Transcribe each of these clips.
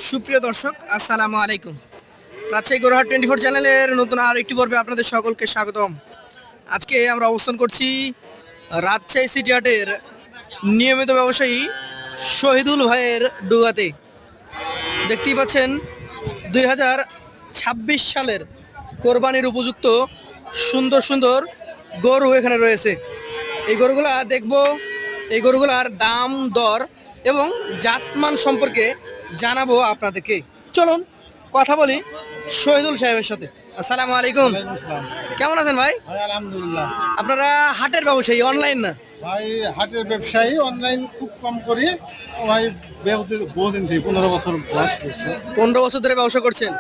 সুপ্রিয় দর্শক, আসসালামু আলাইকুম। রাজশাহী গরুহাট 24 চ্যানেলের নতুন আর একটি পর্বে আপনাদের সকলকে স্বাগতম। আজকে আমরা অবস্থান করছি রাজশাহী সিটি হাটের নিয়মিত ব্যবসায়ী শহীদুল ভাইয়ের ডুগাতে। দেখতেই পাচ্ছেন 2026 সালের কোরবানির উপযুক্ত সুন্দর সুন্দর গরু এখানে রয়েছে। এই গরুগুলা দেখব, এই গরুগুলার দাম দর এবং জাতমান সম্পর্কে জানাবো আপনাদেরকে। চলুন কথা বলি শহীদুল সাহেবের সাথে। আসসালামু আলাইকুম। কেমন আছেন ভাই? ভাই আলহামদুলিল্লাহ। আপনারা হাটের ব্যবসায়ী, অনলাইন না? ভাই হাটের ব্যবসায়ী, অনলাইন খুব কম করি। ভাই বহুদিন থেকে 15 বছর বয়স হয়েছে। 15 বছর ধরে ব্যবসা করছেন,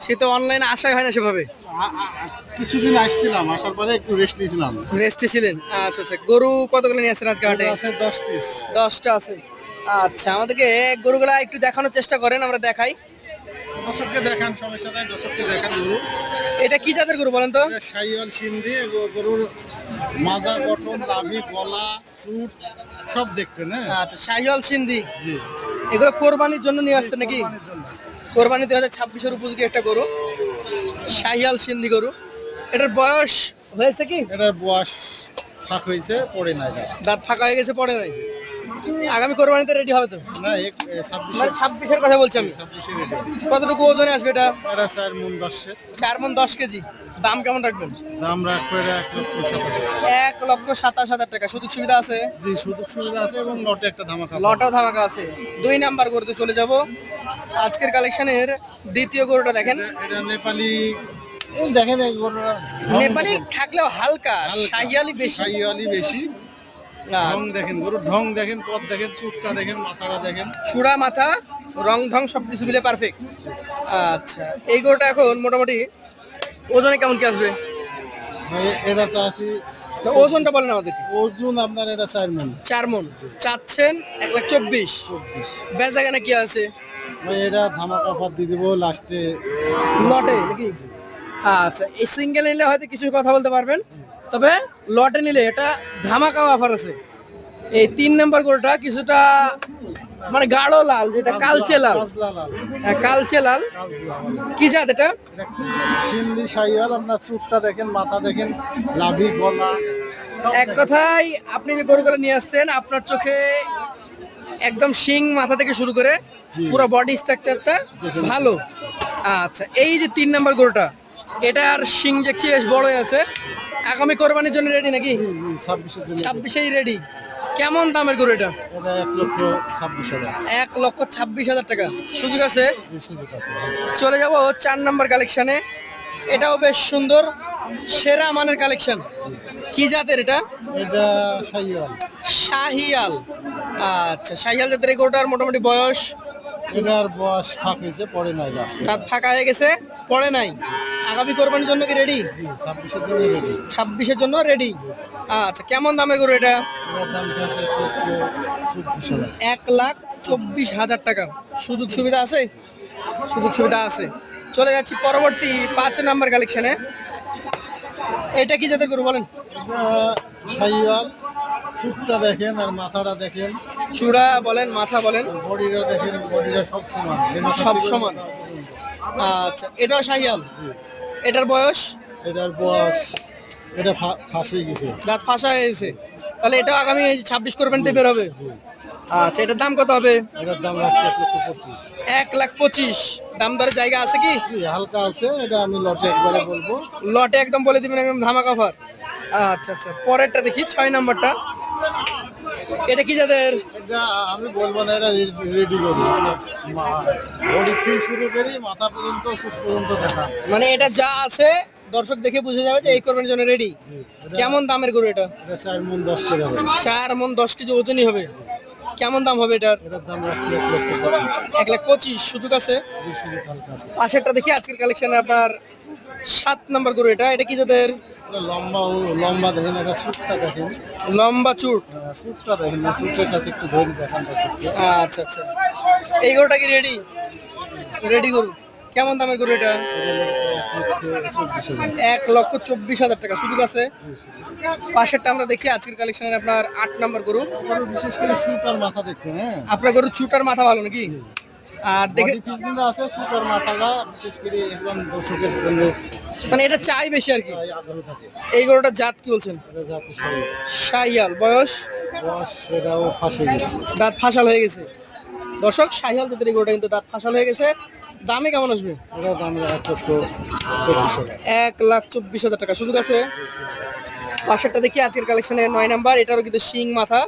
সে তো অনলাইনে আসাই হয় না সেভাবে। কিছুদিন আসছিলাম, আসার পরে একটু রেস্ট নিয়েছিলাম। রেস্টে ছিলেন? আচ্ছা আচ্ছা। গরু কতগুলো নিয়ে আসছেন আজকে হাটে? আছে 10 পিস। 10টা আছে। আচ্ছা, আমাদেরকে গরুগুলা একটু দেখানোর চেষ্টা করেন, আমরা দেখাই। দর্শককে দেখান, সমস্যা নাই, দর্শককে দেখান গরু। এটা কি জাতের গরু বলেন তো? এটা শাহিওয়াল সিন্ধি। গরুর মাজা, গঠন, লাভি, গলা, চুট সব দেখবেন। হ্যাঁ, আচ্ছা, শাহিওয়াল সিন্ধি। জি। এগুলো কোরবানির জন্য নিয়ে আসছেন নাকি? কোরবানির জন্য। কোরবানি 2026-এর উপযোগী একটা গরু, শাহিয়াল সিন্ধি গরু। এটার বয়স হয়েছে কি? এটার বয়স ফাঁক হয়েছে, পড়ে নাই। দাঁত ফাঁকা হয়ে গেছে, পড়ে নাই। আগামী কোরবানিতে রেডি হবে তো? না, মানে 26-এর কথা বলছি আমি। 26 রেডি। কতটুকু ওজনে আসবে এটা? এটা 4 মণ 10-এর। 4 মণ 10 কেজি। দাম কেমন রাখবেন? দাম রাখবো এটা 1,27,000 টাকা। সুযোগ সুবিধা আছে? জি, সুযোগ সুবিধা আছে এবং লটে একটা ধামাকা। লটাও ধামাকা আছে। 2 নাম্বার গরুতে চলে যাব। আজকের কালেকশনের দ্বিতীয় গরুটা দেখেন। এটা নেপালি। এই দেখেন এই গরুটা নেপালি থাকলেও হালকা, শাহিয়ালি বেশি। শাহিওয়ালি বেশি। ঢং দেখেন, গরুর ঢং দেখেন, পথ দেখেন, চুটটা দেখেন, মাথাটা দেখেন। চূড়া মাথা রং ঢং সবকিছু মিলে পারফেক্ট। আচ্ছা, এই গরুটা এখন মোটামুটি ওজনে কেমন কি আসবে? এটা চাচ্ছি, ওজনটা বলেন আমাদের। ওজন আপনার এটা 4 মণ। 4 মণ চাচ্ছেন, 1,24,000। বেচা কেনা কি আছে? ভাই এটা ধামাকা অফার দিয়ে দিব লাস্টে লটে নাকি? আচ্ছা, এই সিঙ্গেল নিলে হয়তো কিছু কথা বলতে পারবেন, তবে লটে নিলে এটা ধামাকা অফার আছে। এই 3 নাম্বার গরুটা কিছুটা মানে গাঢ় লাল, যেটা কালচে লাল। হ্যাঁ, কালচে লাল। কি জাত এটা? সিন্ধি শাহিওয়াল। আপনার চুটটা দেখেন, মাথা দেখেন, লাভি, গলা। এক কথায় আপনি যে গরুগুলো নিয়ে আসছেন, আপনার চোখে একদম শিং মাথা থেকে শুরু করে পুরো বডি স্ট্রাকচারটা ভালো। আচ্ছা, এই যে 3 নাম্বার গরুটা, এটার শিং দেখছি বেশ বড়ই আছে। আগামী কোরবানির জন্য রেডি নাকি? 26-এই রেডি। কেমন দামের গরু এটা? এটা 1,26,000। 1,26,000 টাকা। সুযোগ আছে? সুযোগ আছে। চলে যাব 4 নাম্বার কালেকশনে। এটাও বেশ সুন্দর, সেরা মানের কালেকশন। কি জাতের এটা? এটা শাহিওয়াল। শাহিয়াল। আচ্ছা, শাহিয়াল জাতের এই গরুটার মোটামুটি বয়স? এটার বয়স ফাঁক হয়েছে, পড়ে নাই। দাঁত ফাঁকা হয়ে গেছে, পড়ে নাই। আগামী কোরবানির জন্য কি রেডি? 26-এর জন্য রেডি। 26-এর জন্য রেডি। আচ্ছা, কেমন দামে গরু এটা? এটার দাম আছে 1,24,000। 1,24,000 টাকা। সুযোগ সুবিধা আছে? সুযোগ সুবিধা আছে। চলে যাচ্ছি পরবর্তী 5 নাম্বার কালেকশনে। এটা কি জাতের গরু বলেন? এটা শাহিওয়াল। চুটটা দেখেন আর মাথাটা দেখেন। চূড়া বলেন, মাথা বলেন, বডিটা দেখেন, বডিটা সব সমান। সব সমান। আচ্ছা, এটাও শাহিয়াল। এটার বয়স? এটার বয়স এটা ফাঁসে গেছে। দাঁত ফাঁসা হয়ে গেছে, তাহলে এটাও আগামী 26 কোরবানিতে বের হবে। আচ্ছা, এটার দাম কত হবে? এটার দাম রাখছে 1,25,000। 1,25,000। দাম দরের জায়গা আছে কি? হালকা আছে, এটা আমি লটে একবারে বলবো। লটে একদম বলে দিবেন, একদম ধামাকা অফার। আচ্ছা আচ্ছা, পরেরটা দেখি, 6 নাম্বারটা। এটা কি যাদের? এটা আমি বলবো না, এটা রেডি করবো। বডি থেকে শুরু করি মাথা পর্যন্ত, চুট পর্যন্ত দেখা। মানে এটা যা আছে দর্শক দেখে বুঝে যাবে যে এই কোরবানির জন্য রেডি। কেমন দামের গরু এটা? এটা 4 মণ 10 টাকা হবে। 4 মণ 10 কেজি ওজনই হবে। কেমন দাম হবে এটার? এটার দাম রাখছি 1,25,000। 1,25,000। সুযোগ আছে? শুধু হালকা আছে। পাশেরটা দেখি আজকের কালেকশনে আপনার 7 নাম্বার গরু। এটা কি যাদের? এটা লম্বা দেখেন, এটা চুটটা দেখেন। লম্বা চুট। চুটটা দেখেন না, চুটের কাছে একটু ধরে দেখান। আচ্ছা আচ্ছা, এই গরুটা কি রেডি? রেডি গরু। কেমন দামের গরু এটা? 1,24,000 টাকা। সুযোগ আছে? পাশেরটা আমরা দেখি আজকের কালেকশনের আপনার 8 নাম্বার গরু। বিশেষ করে চুট আর মাথা দেখবেন। হ্যাঁ, আপনার গরু চুটার মাথা ভালো নাকি? আর দেখে বডি ফিটনেস আছে, সুপার মাথাটা বিশেষ করে একদম দর্শকের জন্য মানে এটা চাই বেশি আর কি। আগ্রহ থাকে। এই গরুটার জাত কি বলছেন? এটা জাতি শাহী। শাহিয়াল, বয়স বয়স এটাও ফাঁসে গেছে। দাঁত ফাঁসাল হয়ে গেছে। দর্শক, শাহিয়াল জাতের এই গরুটা কিন্তু দাঁত ফাঁসাল হয়ে গেছে। দামে কেমন আসবে? এটা দাম 1,24,000। 1,24,000 টাকা। সুযোগ আছে। পাশেরটা দেখি আজকের কালেকশনে 9 নাম্বার, এটারও কিন্তু শিং মাথা।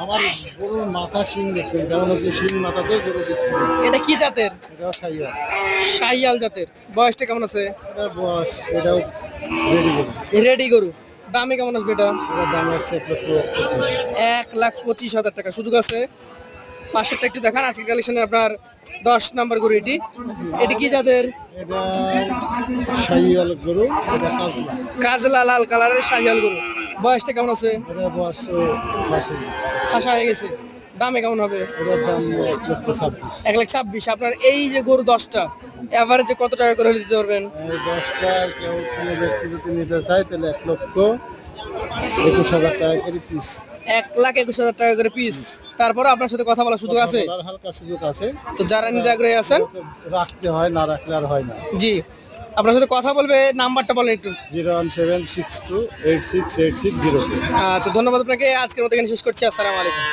আমার গরুর মাথা শিং দেখবেন, কারণ হচ্ছে শিং মাথাতে গরু দেখতে হবে। এটা কি জাতের? এটাও শাহিওয়াল। শাহিয়াল জাতের। বয়সটা কেমন আছে? এটার বয়স এটাও রেডি গরু। রেডি গরু। দামে কেমন আসবে এটা? এটার দাম হচ্ছে 1,25,000। 1,25,000 টাকা। সুযোগ আছে। পাশেরটা একটু দেখান আজকের কালেকশনে আপনার 10 নাম্বার গরু। এটি কি জাতের? এটা শাহিওয়াল গরু, এটা কাজলা। কাজলা লাল কালারের শাহিয়াল গরু। বয়সটা কেমন আছে? এটার বয়স ফাঁসে গেছে। ফাঁসা হয়ে গেছে। দামে কেমন হবে? এটার দাম 1,26,000। 1,26,000। আপনার এই যে গরু 10টা এভারেজে কত টাকা করে হলে দিতে পারবেন? এই 10টা কেউ কোনো ব্যক্তি যদি নিতে চায় তাহলে 1,21,000 টাকা করে পিস। 1,21,000 টাকা করে পিস। তারপরে আপনার সাথে কথা বলার সুযোগ আছে। আর হালকা সুযোগ আছে। তো যারা নিতে আগ্রহী আছেন, তো রাখতে হয়, না রাখলে আর হয় না। জি আপনার সাথে কথা বলবে। নাম্বারটা বলেন একটু। 01762868602। আচ্ছা, ধন্যবাদ আপনাকে। আজকের মতো এখানে শেষ করছি। আসসালামু আলাইকুম।